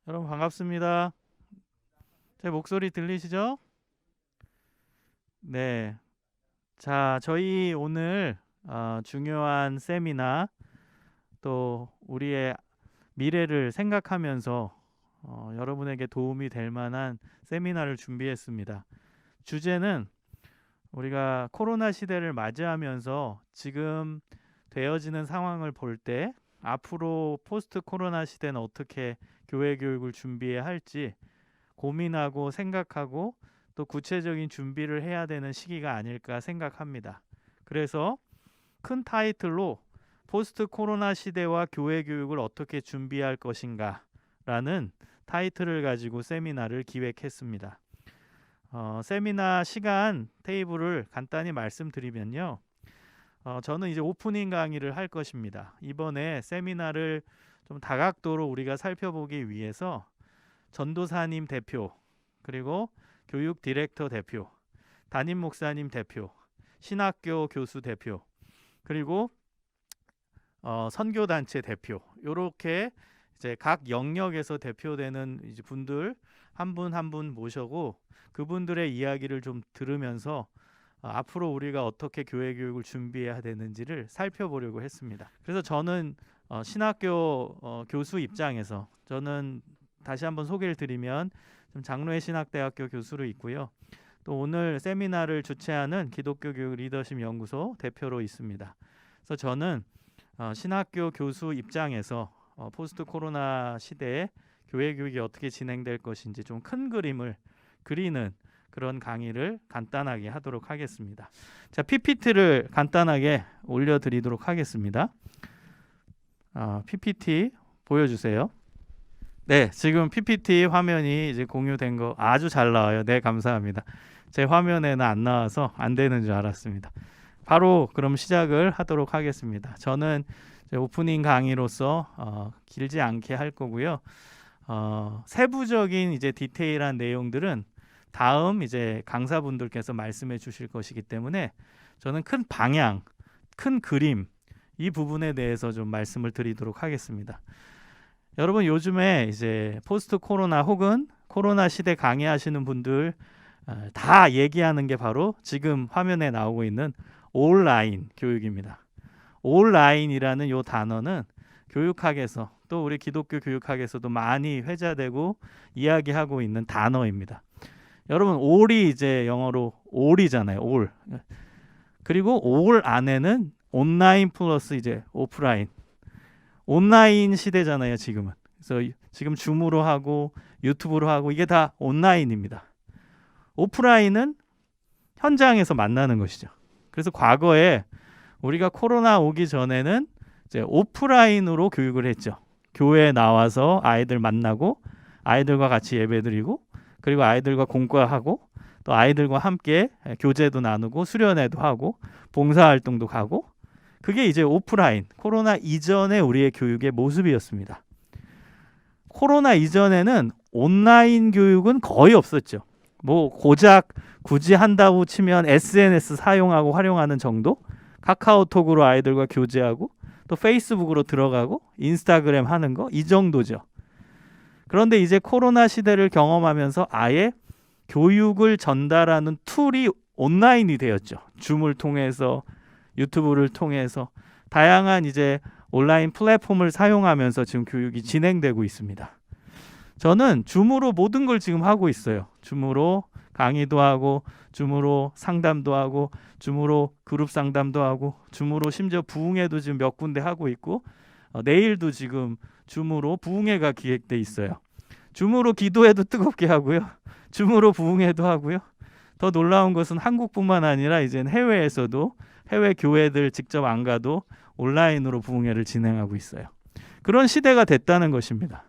여러분 반갑습니다. 제 목소리 들리시죠? 네. 자, 저희 오늘 중요한 세미나 또 우리의 미래를 생각하면서 여러분에게 도움이 될 만한 세미나를 준비했습니다. 주제는 우리가 코로나 시대를 맞이하면서 지금 되어지는 상황을 볼 때 앞으로 포스트 코로나 시대는 어떻게 교회 교육을 준비해야 할지 고민하고 생각하고 또 구체적인 준비를 해야 되는 시기가 아닐까 생각합니다. 그래서 큰 타이틀로 포스트 코로나 시대와 교회 교육을 어떻게 준비할 것인가 라는 타이틀을 가지고 세미나를 기획했습니다. 세미나 시간 테이블을 간단히 말씀드리면요. 저는 이제 오프닝 강의를 할 것입니다. 이번에 세미나를 좀 다각도로 우리가 살펴보기 위해서 전도사님 대표, 그리고 교육 디렉터 대표, 담임 목사님 대표, 신학교 교수 대표, 그리고 선교단체 대표, 이렇게 이제 각 영역에서 대표되는 이제 분들 한 분 한 분 모셔고 그분들의 이야기를 좀 들으면서 앞으로 우리가 어떻게 교회 교육을 준비해야 되는지를 살펴보려고 했습니다. 그래서 저는 신학교 교수 입장에서 저는 다시 한번 소개를 드리면 장로회 신학대학교 교수로 있고요. 또 오늘 세미나를 주최하는 기독교 교육 리더십 연구소 대표로 있습니다. 그래서 저는 신학교 교수 입장에서 포스트 코로나 시대에 교회 교육이 어떻게 진행될 것인지 좀 큰 그림을 그리는 그런 강의를 간단하게 하도록 하겠습니다. 자, PPT를 간단하게 올려드리도록 하겠습니다. PPT 보여주세요. 네, 지금 PPT 화면이 이제 공유된 거 아주 잘 나와요. 네, 감사합니다. 제 화면에는 안 나와서 안 되는 줄 알았습니다. 바로 그럼 시작을 하도록 하겠습니다. 저는 오프닝 강의로서 길지 않게 할 거고요. 세부적인 이제 디테일한 내용들은 다음 이제 강사분들께서 말씀해 주실 것이기 때문에 저는 큰 방향, 큰 그림 이 부분에 대해서 좀 말씀을 드리도록 하겠습니다. 여러분 요즘에 이제 포스트 코로나 혹은 코로나 시대 강의하시는 분들 다 얘기하는 게 바로 지금 화면에 나오고 있는 온라인 교육입니다. 온라인이라는 요 단어는 교육학에서 또 우리 기독교 교육학에서도 많이 회자되고 이야기하고 있는 단어입니다. 여러분 올이 이제 영어로 올이잖아요. 올. 그리고 올 안에는 온라인 플러스 이제 오프라인. 온라인 시대잖아요, 지금은. 그래서 지금 줌으로 하고 유튜브로 하고 이게 다 온라인입니다. 오프라인은 현장에서 만나는 것이죠. 그래서 과거에 우리가 코로나 오기 전에는 이제 오프라인으로 교육을 했죠. 교회에 나와서 아이들 만나고 아이들과 같이 예배드리고 그리고 아이들과 공과하고 또 아이들과 함께 교제도 나누고 수련회도 하고 봉사활동도 가고 그게 이제 오프라인, 코로나 이전의 우리의 교육의 모습이었습니다. 코로나 이전에는 온라인 교육은 거의 없었죠. 뭐 고작 굳이 한다고 치면 SNS 사용하고 활용하는 정도? 카카오톡으로 아이들과 교제하고 또 페이스북으로 들어가고 인스타그램 하는 거 이 정도죠. 그런데 이제 코로나 시대를 경험하면서 아예 교육을 전달하는 툴이 온라인이 되었죠. 줌을 통해서 유튜브를 통해서 다양한 이제 온라인 플랫폼을 사용하면서 지금 교육이 진행되고 있습니다. 저는 줌으로 모든 걸 지금 하고 있어요. 줌으로 강의도 하고 줌으로 상담도 하고 줌으로 그룹 상담도 하고 줌으로 심지어 부흥회도 지금 몇 군데 하고 있고 내일도 지금 줌으로 부흥회가 기획돼 있어요. 줌으로 기도회도 뜨겁게 하고요. 줌으로 부흥회도 하고요. 더 놀라운 것은 한국뿐만 아니라 이제는 해외에서도 해외 교회들 직접 안 가도 온라인으로 부흥회를 진행하고 있어요. 그런 시대가 됐다는 것입니다.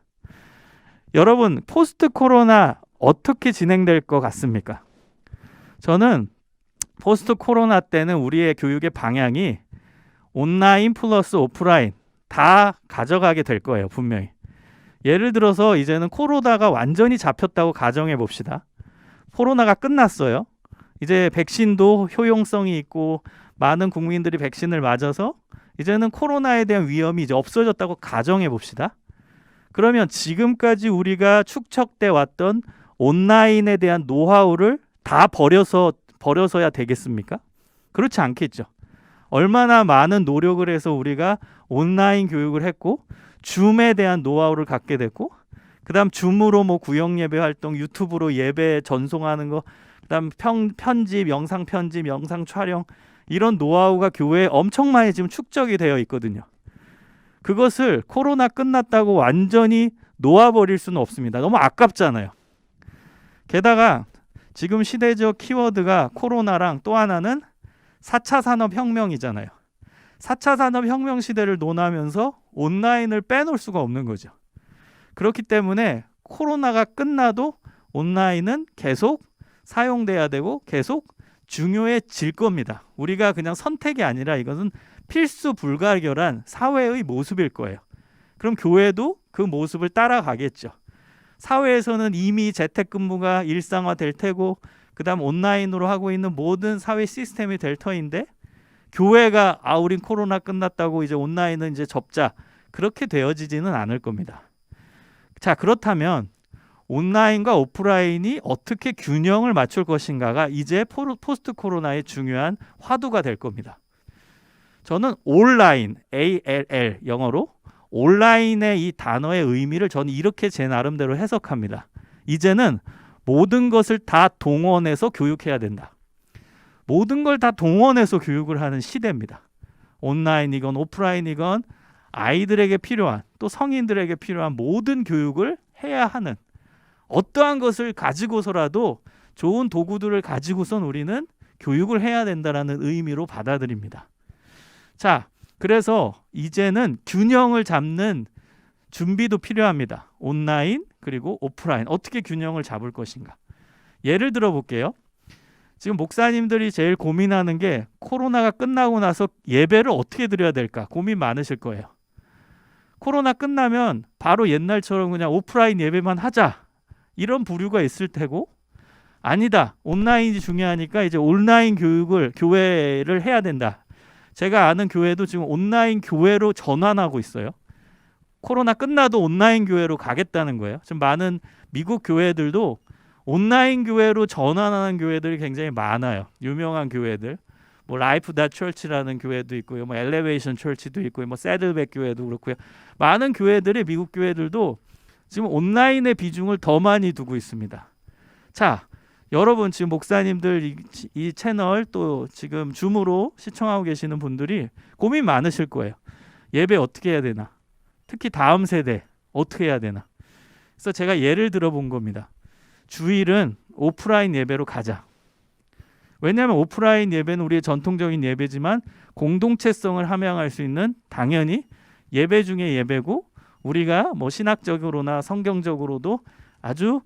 여러분 포스트 코로나 어떻게 진행될 것 같습니까? 저는 포스트 코로나 때는 우리의 교육의 방향이 온라인 플러스 오프라인 다 가져가게 될 거예요. 분명히. 예를 들어서 이제는 코로나가 완전히 잡혔다고 가정해 봅시다. 코로나가 끝났어요. 이제 백신도 효용성이 있고 많은 국민들이 백신을 맞아서 이제는 코로나에 대한 위험이 이제 없어졌다고 가정해 봅시다. 그러면 지금까지 우리가 축적돼 왔던 온라인에 대한 노하우를 다 버려서야 되겠습니까? 그렇지 않겠죠. 얼마나 많은 노력을 해서 우리가 온라인 교육을 했고 줌에 대한 노하우를 갖게 됐고 그다음 줌으로 뭐 구역 예배 활동, 유튜브로 예배 전송하는 거, 그다음 편집, 영상 편집, 영상 촬영 이런 노하우가 교회에 엄청 많이 지금 축적이 되어 있거든요. 그것을 코로나 끝났다고 완전히 놓아버릴 수는 없습니다. 너무 아깝잖아요. 게다가 지금 시대적 키워드가 코로나랑 또 하나는 4차 산업혁명이잖아요. 4차 산업혁명 시대를 논하면서 온라인을 빼놓을 수가 없는 거죠. 그렇기 때문에 코로나가 끝나도 온라인은 계속 사용돼야 되고 계속 중요해질 겁니다. 우리가 그냥 선택이 아니라 이것은 필수 불가결한 사회의 모습일 거예요. 그럼 교회도 그 모습을 따라가겠죠. 사회에서는 이미 재택근무가 일상화될 테고 그다음 온라인으로 하고 있는 모든 사회 시스템이 될 터인데 교회가 우린 코로나 끝났다고 이제 온라인은 이제 접자 그렇게 되어지지는 않을 겁니다. 자, 그렇다면 온라인과 오프라인이 어떻게 균형을 맞출 것인가가 이제 포스트 코로나의 중요한 화두가 될 겁니다. 저는 온라인, ALL 영어로 온라인의 이 단어의 의미를 저는 이렇게 제 나름대로 해석합니다. 이제는 모든 것을 다 동원해서 교육해야 된다. 모든 걸 다 동원해서 교육을 하는 시대입니다. 온라인이건 오프라인이건 아이들에게 필요한 또 성인들에게 필요한 모든 교육을 해야 하는 어떠한 것을 가지고서라도 좋은 도구들을 가지고선 우리는 교육을 해야 된다라는 의미로 받아들입니다. 자, 그래서 이제는 균형을 잡는 준비도 필요합니다. 온라인 그리고 오프라인 어떻게 균형을 잡을 것인가. 예를 들어 볼게요. 지금 목사님들이 제일 고민하는 게 코로나가 끝나고 나서 예배를 어떻게 드려야 될까 고민 많으실 거예요. 코로나 끝나면 바로 옛날처럼 그냥 오프라인 예배만 하자 이런 부류가 있을 테고 아니다. 온라인이 중요하니까 이제 온라인 교회를 해야 된다. 제가 아는 교회도 지금 온라인 교회로 전환하고 있어요. 코로나 끝나도 온라인 교회로 가겠다는 거예요. 지금 많은 미국 교회들도 온라인 교회로 전환하는 교회들이 굉장히 많아요. 유명한 교회들. 뭐 라이프 닷 철치라는 교회도 있고요. 뭐 엘리베이션 철치도 있고요. 뭐 새들백 교회도 그렇고요. 많은 교회들이 미국 교회들도 지금 온라인의 비중을 더 많이 두고 있습니다. 자, 여러분 지금 목사님들 이 채널 또 지금 줌으로 시청하고 계시는 분들이 고민 많으실 거예요. 예배 어떻게 해야 되나? 특히 다음 세대 어떻게 해야 되나? 그래서 제가 예를 들어 본 겁니다. 주일은 오프라인 예배로 가자. 왜냐하면 오프라인 예배는 우리의 전통적인 예배지만 공동체성을 함양할 수 있는 당연히 예배 중에 예배고 우리가 뭐 신학적으로나 성경적으로도 아주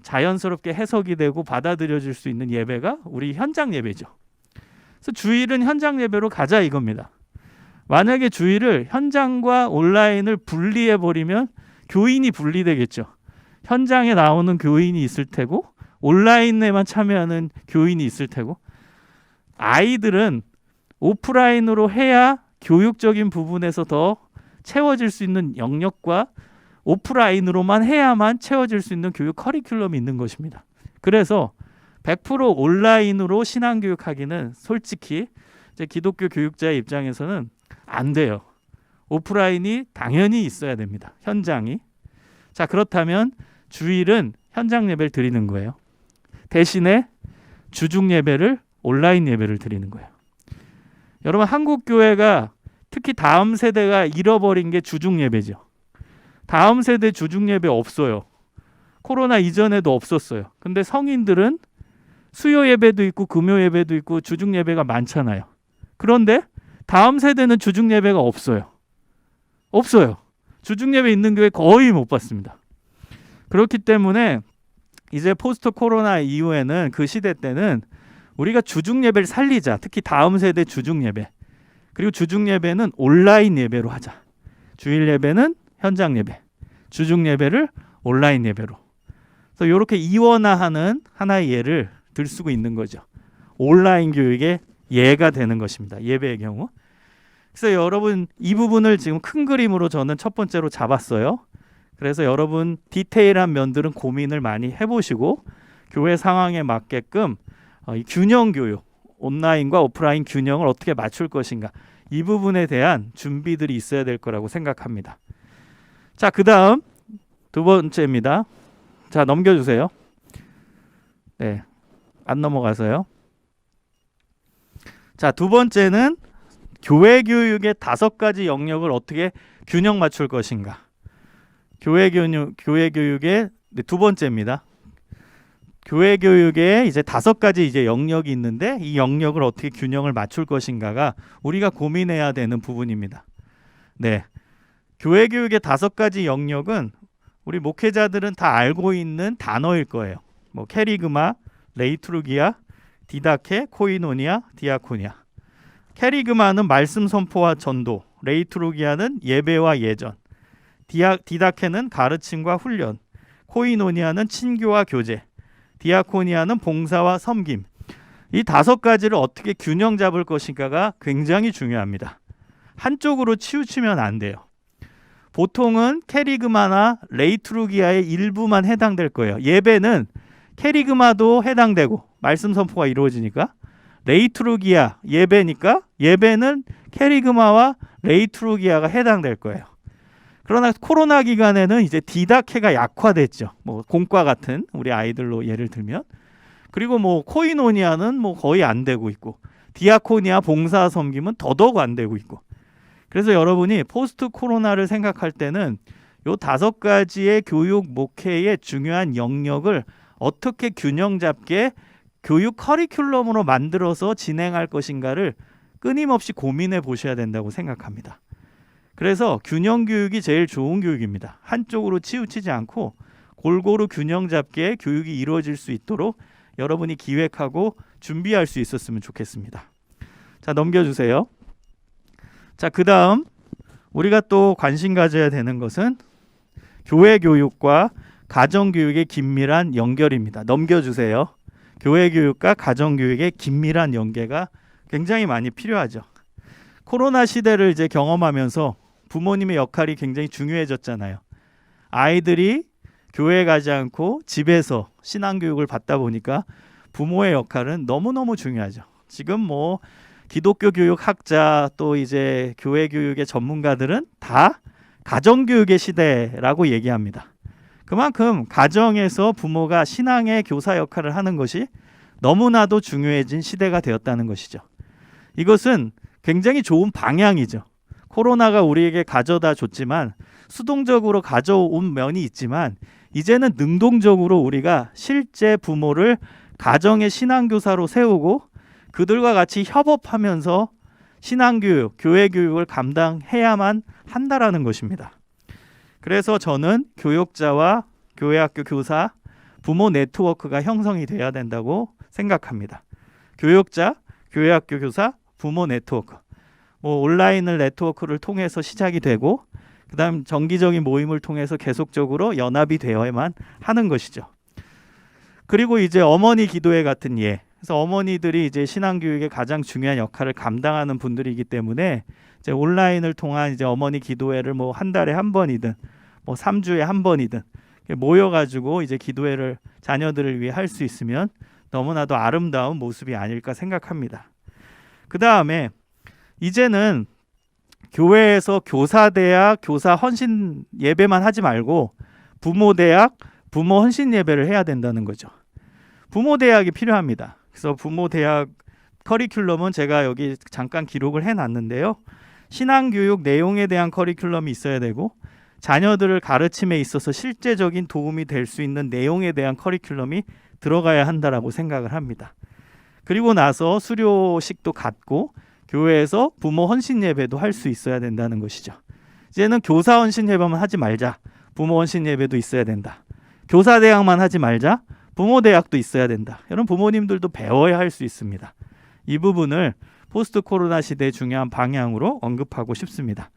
자연스럽게 해석이 되고 받아들여질 수 있는 예배가 우리 현장 예배죠. 그래서 주일은 현장 예배로 가자 이겁니다. 만약에 주일을 현장과 온라인을 분리해버리면 교인이 분리되겠죠. 현장에 나오는 교인이 있을 테고 온라인에만 참여하는 교인이 있을 테고 아이들은 오프라인으로 해야 교육적인 부분에서 더 채워질 수 있는 영역과 오프라인으로만 해야만 채워질 수 있는 교육 커리큘럼이 있는 것입니다. 그래서 100% 온라인으로 신앙교육하기는 솔직히 이제 기독교 교육자의 입장에서는 안 돼요. 오프라인이 당연히 있어야 됩니다. 현장이. 자, 그렇다면 주일은 현장 예배를 드리는 거예요. 대신에 주중 예배를 온라인 예배를 드리는 거예요. 여러분 한국 교회가 특히 다음 세대가 잃어버린 게 주중 예배죠. 다음 세대 주중 예배 없어요. 코로나 이전에도 없었어요. 근데 성인들은 수요 예배도 있고 금요 예배도 있고 주중 예배가 많잖아요. 그런데 다음 세대는 주중 예배가 없어요. 없어요. 주중 예배 있는 교회 거의 못 봤습니다. 그렇기 때문에 이제 포스트 코로나 이후에는 그 시대 때는 우리가 주중 예배를 살리자. 특히 다음 세대 주중 예배. 그리고 주중 예배는 온라인 예배로 하자. 주일 예배는 현장 예배. 주중 예배를 온라인 예배로. 그래서 이렇게 이원화하는 하나의 예를 들 수가 있는 거죠. 온라인 교육의 예가 되는 것입니다. 예배의 경우. 그래서 여러분 이 부분을 지금 큰 그림으로 저는 첫 번째로 잡았어요. 그래서 여러분 디테일한 면들은 고민을 많이 해보시고 교회 상황에 맞게끔 이 균형 교육, 온라인과 오프라인 균형을 어떻게 맞출 것인가, 이 부분에 대한 준비들이 있어야 될 거라고 생각합니다. 자, 그 다음 두 번째입니다. 자, 넘겨주세요. 네, 안 넘어가서요. 자, 두 번째는 교회 교육의 5가지 영역을 어떻게 균형 맞출 것인가. 교회 교육의 두 번째입니다. 교회 교육에 이제 5가지 이제 영역이 있는데 이 영역을 어떻게 균형을 맞출 것인가가 우리가 고민해야 되는 부분입니다. 네, 교회 교육의 5가지 영역은 우리 목회자들은 다 알고 있는 단어일 거예요. 뭐 캐리그마, 레이투르기아, 디다케, 코이노니아, 디아코니아. 캐리그마는 말씀 선포와 전도, 레이투르기아는 예배와 예전, 디다케는 가르침과 훈련, 코이노니아는 친교와 교제, 디아코니아는 봉사와 섬김. 이 5가지를 어떻게 균형 잡을 것인가가 굉장히 중요합니다. 한쪽으로 치우치면 안 돼요. 보통은 캐리그마나 레이투르기아의 일부만 해당될 거예요. 예배는 캐리그마도 해당되고 말씀 선포가 이루어지니까, 레이투르기아 예배니까 예배는 캐리그마와 레이투르기아가 해당될 거예요. 그러나 코로나 기간에는 이제 디다케가 약화됐죠. 뭐 공과 같은 우리 아이들로 예를 들면, 그리고 뭐 코이노니아는 뭐 거의 안 되고 있고, 디아코니아 봉사 섬김은 더더욱 안 되고 있고. 그래서 여러분이 포스트 코로나를 생각할 때는 요 5가지의 교육 목회의 중요한 영역을 어떻게 균형 잡게 교육 커리큘럼으로 만들어서 진행할 것인가를 끊임없이 고민해 보셔야 된다고 생각합니다. 그래서 균형 교육이 제일 좋은 교육입니다. 한쪽으로 치우치지 않고 골고루 균형 잡게 교육이 이루어질 수 있도록 여러분이 기획하고 준비할 수 있었으면 좋겠습니다. 자, 넘겨주세요. 자, 그 다음 우리가 또 관심 가져야 되는 것은 교회 교육과 가정 교육의 긴밀한 연결입니다. 넘겨주세요. 교회 교육과 가정 교육의 긴밀한 연계가 굉장히 많이 필요하죠. 코로나 시대를 이제 경험하면서 부모님의 역할이 굉장히 중요해졌잖아요. 아이들이 교회에 가지 않고 집에서 신앙교육을 받다 보니까 부모의 역할은 너무너무 중요하죠. 지금 뭐 기독교 교육 학자 또 이제 교회 교육의 전문가들은 다 가정교육의 시대라고 얘기합니다. 그만큼 가정에서 부모가 신앙의 교사 역할을 하는 것이 너무나도 중요해진 시대가 되었다는 것이죠. 이것은 굉장히 좋은 방향이죠. 코로나가 우리에게 가져다 줬지만, 수동적으로 가져온 면이 있지만, 이제는 능동적으로 우리가 실제 부모를 가정의 신앙교사로 세우고 그들과 같이 협업하면서 신앙교육, 교회 교육을 감당해야만 한다라는 것입니다. 그래서 저는 교육자와 교회학교 교사, 부모 네트워크가 형성이 돼야 된다고 생각합니다. 교육자, 교회학교 교사, 부모 네트워크. 뭐 온라인을 네트워크를 통해서 시작이 되고, 그다음 정기적인 모임을 통해서 계속적으로 연합이 되어야만 하는 것이죠. 그리고 이제 어머니 기도회 같은 예. 그래서 어머니들이 이제 신앙교육의 가장 중요한 역할을 감당하는 분들이기 때문에 이제 온라인을 통한 이제 어머니 기도회를 뭐 한 달에 한 번이든 뭐 3주에 한 번이든 모여가지고 이제 기도회를 자녀들을 위해 할 수 있으면 너무나도 아름다운 모습이 아닐까 생각합니다. 그 다음에 이제는 교회에서 교사대학, 교사 헌신 예배만 하지 말고 부모대학, 부모 헌신 예배를 해야 된다는 거죠. 부모대학이 필요합니다. 그래서 부모대학 커리큘럼은 제가 여기 잠깐 기록을 해놨는데요. 신앙교육 내용에 대한 커리큘럼이 있어야 되고, 자녀들을 가르침에 있어서 실제적인 도움이 될 수 있는 내용에 대한 커리큘럼이 들어가야 한다라고 생각을 합니다. 그리고 나서 수료식도 갖고 교회에서 부모 헌신 예배도 할 수 있어야 된다는 것이죠. 이제는 교사 헌신 예배만 하지 말자. 부모 헌신 예배도 있어야 된다. 교사 대학만 하지 말자. 부모 대학도 있어야 된다. 이런 부모님들도 배워야 할 수 있습니다. 이 부분을 포스트 코로나 시대의 중요한 방향으로 언급하고 싶습니다.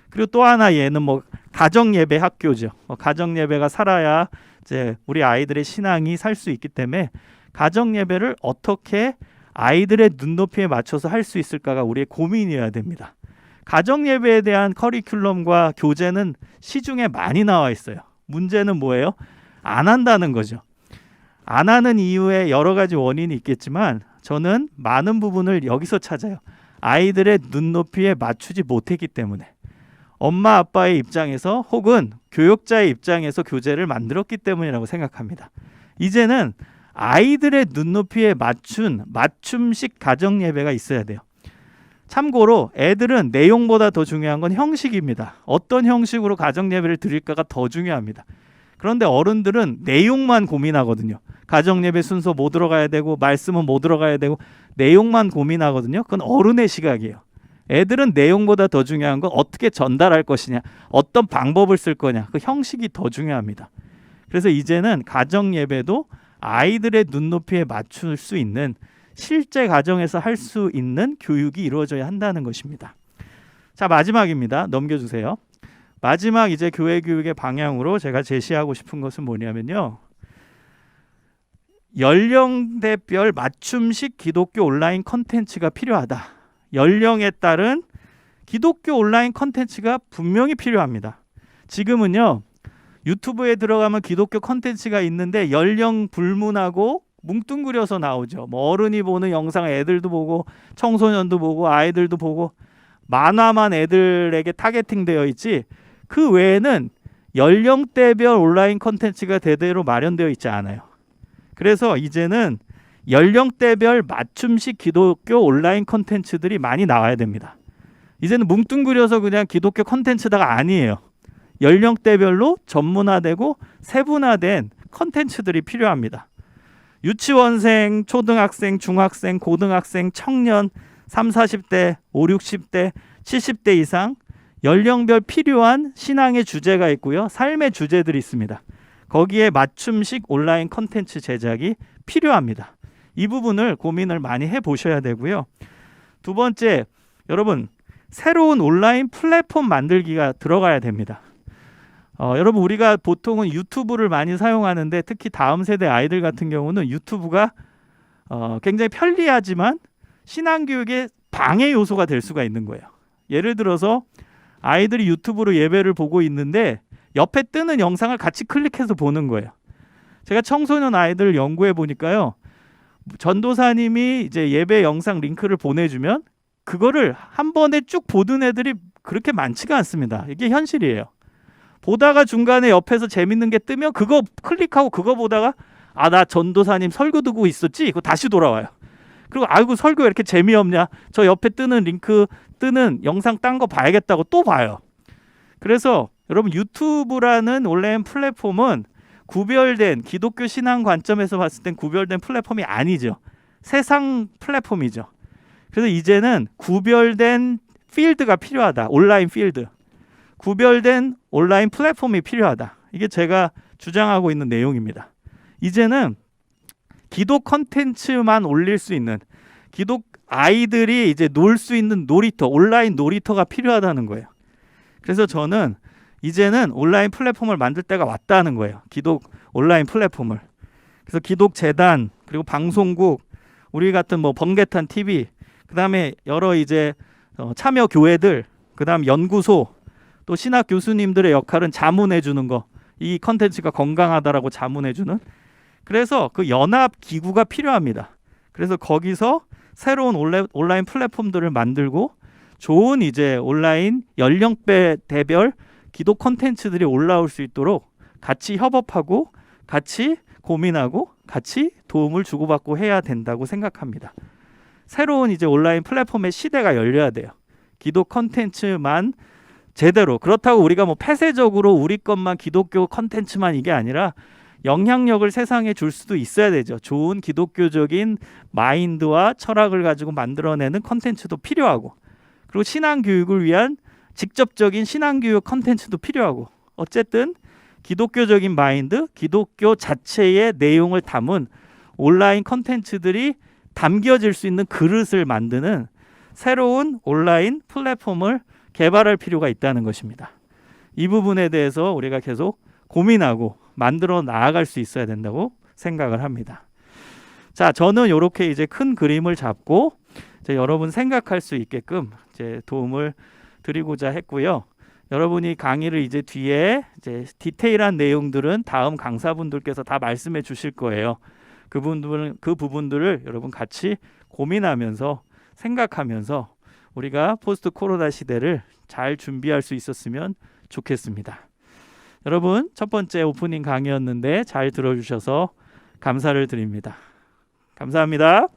그리고 또 하나 얘는 뭐 가정 예배 학교죠. 가정 예배가 살아야 이제 우리 아이들의 신앙이 살 수 있기 때문에 가정 예배를 어떻게 아이들의 눈높이에 맞춰서 할 수 있을까가 우리의 고민이어야 됩니다. 가정 예배에 대한 커리큘럼과 교재는 시중에 많이 나와 있어요. 문제는 뭐예요? 안 한다는 거죠. 안 하는 이유에 여러 가지 원인이 있겠지만 저는 많은 부분을 여기서 찾아요. 아이들의 눈높이에 맞추지 못했기 때문에. 엄마 아빠의 입장에서 혹은 교육자의 입장에서 교재를 만들었기 때문이라고 생각합니다. 이제는 아이들의 눈높이에 맞춘 맞춤식 가정예배가 있어야 돼요. 참고로 애들은 내용보다 더 중요한 건 형식입니다. 어떤 형식으로 가정예배를 드릴까가 더 중요합니다. 그런데 어른들은 내용만 고민하거든요. 가정예배 순서 뭐 들어가야 되고 말씀은 뭐 들어가야 되고 내용만 고민하거든요. 그건 어른의 시각이에요. 애들은 내용보다 더 중요한 건 어떻게 전달할 것이냐, 어떤 방법을 쓸 거냐, 그 형식이 더 중요합니다. 그래서 이제는 가정예배도 아이들의 눈높이에 맞출 수 있는 실제 가정에서 할 수 있는 교육이 이루어져야 한다는 것입니다. 자, 마지막입니다. 넘겨주세요. 마지막 이제 교회 교육의 방향으로 제가 제시하고 싶은 것은 뭐냐면요. 연령대별 맞춤식 기독교 온라인 컨텐츠가 필요하다. 연령에 따른 기독교 온라인 컨텐츠가 분명히 필요합니다. 지금은요. 유튜브에 들어가면 기독교 컨텐츠가 있는데 연령 불문하고 뭉뚱그려서 나오죠. 뭐 어른이 보는 영상 애들도 보고 청소년도 보고 아이들도 보고 만화만 애들에게 타겟팅 되어 있지 그 외에는 연령대별 온라인 컨텐츠가 대대로 마련되어 있지 않아요. 그래서 이제는 연령대별 맞춤식 기독교 온라인 컨텐츠들이 많이 나와야 됩니다. 이제는 뭉뚱그려서 그냥 기독교 컨텐츠다가 아니에요. 연령대별로 전문화되고 세분화된 컨텐츠들이 필요합니다. 유치원생, 초등학생, 중학생, 고등학생, 청년, 30, 40대, 50, 60대, 70대 이상 연령별 필요한 신앙의 주제가 있고요. 삶의 주제들이 있습니다. 거기에 맞춤식 온라인 컨텐츠 제작이 필요합니다. 이 부분을 고민을 많이 해보셔야 되고요. 두 번째, 여러분 새로운 온라인 플랫폼 만들기가 들어가야 됩니다. 여러분 우리가 보통은 유튜브를 많이 사용하는데 특히 다음 세대 아이들 같은 경우는 유튜브가 굉장히 편리하지만 신앙교육의 방해 요소가 될 수가 있는 거예요. 예를 들어서 아이들이 유튜브로 예배를 보고 있는데 옆에 뜨는 영상을 같이 클릭해서 보는 거예요. 제가 청소년 아이들 연구해 보니까요. 전도사님이 이제 예배 영상 링크를 보내주면 그거를 한 번에 쭉 보던 애들이 그렇게 많지가 않습니다. 이게 현실이에요. 보다가 중간에 옆에서 재밌는 게 뜨면 그거 클릭하고 그거 보다가 아, 나 전도사님 설교 듣고 있었지? 그거 다시 돌아와요. 그리고 아이고 설교 왜 이렇게 재미없냐? 저 옆에 뜨는 링크 뜨는 영상 딴 거 봐야겠다고 또 봐요. 그래서 여러분 유튜브라는 온라인 플랫폼은 구별된 기독교 신앙 관점에서 봤을 땐 구별된 플랫폼이 아니죠. 세상 플랫폼이죠. 그래서 이제는 구별된 필드가 필요하다. 온라인 필드. 구별된 온라인 플랫폼이 필요하다. 이게 제가 주장하고 있는 내용입니다. 이제는 기독 컨텐츠만 올릴 수 있는 기독 아이들이 이제 놀 수 있는 놀이터, 온라인 놀이터가 필요하다는 거예요. 그래서 저는 이제는 온라인 플랫폼을 만들 때가 왔다는 거예요. 기독 온라인 플랫폼을. 그래서 기독 재단 그리고 방송국 우리 같은 뭐 번개탄 TV 그다음에 여러 이제 참여 교회들 그다음 연구소 또 신학 교수님들의 역할은 자문해 주는 거. 이 컨텐츠가 건강하다라고 자문해 주는. 그래서 그 연합 기구가 필요합니다. 그래서 거기서 새로운 온라인 플랫폼들을 만들고 좋은 이제 온라인 연령대별 기독 콘텐츠들이 올라올 수 있도록 같이 협업하고 같이 고민하고 같이 도움을 주고받고 해야 된다고 생각합니다. 새로운 이제 온라인 플랫폼의 시대가 열려야 돼요. 기독 콘텐츠만 제대로 그렇다고 우리가 뭐 폐쇄적으로 우리 것만 기독교 콘텐츠만 이게 아니라 영향력을 세상에 줄 수도 있어야 되죠. 좋은 기독교적인 마인드와 철학을 가지고 만들어내는 콘텐츠도 필요하고 그리고 신앙교육을 위한 직접적인 신앙교육 컨텐츠도 필요하고 어쨌든 기독교적인 마인드, 기독교 자체의 내용을 담은 온라인 컨텐츠들이 담겨질 수 있는 그릇을 만드는 새로운 온라인 플랫폼을 개발할 필요가 있다는 것입니다. 이 부분에 대해서 우리가 계속 고민하고 만들어 나아갈 수 있어야 된다고 생각을 합니다. 자, 저는 이렇게 이제 큰 그림을 잡고 이제 여러분 생각할 수 있게끔 이제 도움을 드리고자 했고요. 여러분이 강의를 이제 뒤에 이제 디테일한 내용들은 다음 강사분들께서 다 말씀해 주실 거예요. 그 부분들을 여러분 같이 고민하면서 생각하면서 우리가 포스트 코로나 시대를 잘 준비할 수 있었으면 좋겠습니다. 여러분, 첫 번째 오프닝 강의였는데 잘 들어주셔서 감사를 드립니다. 감사합니다.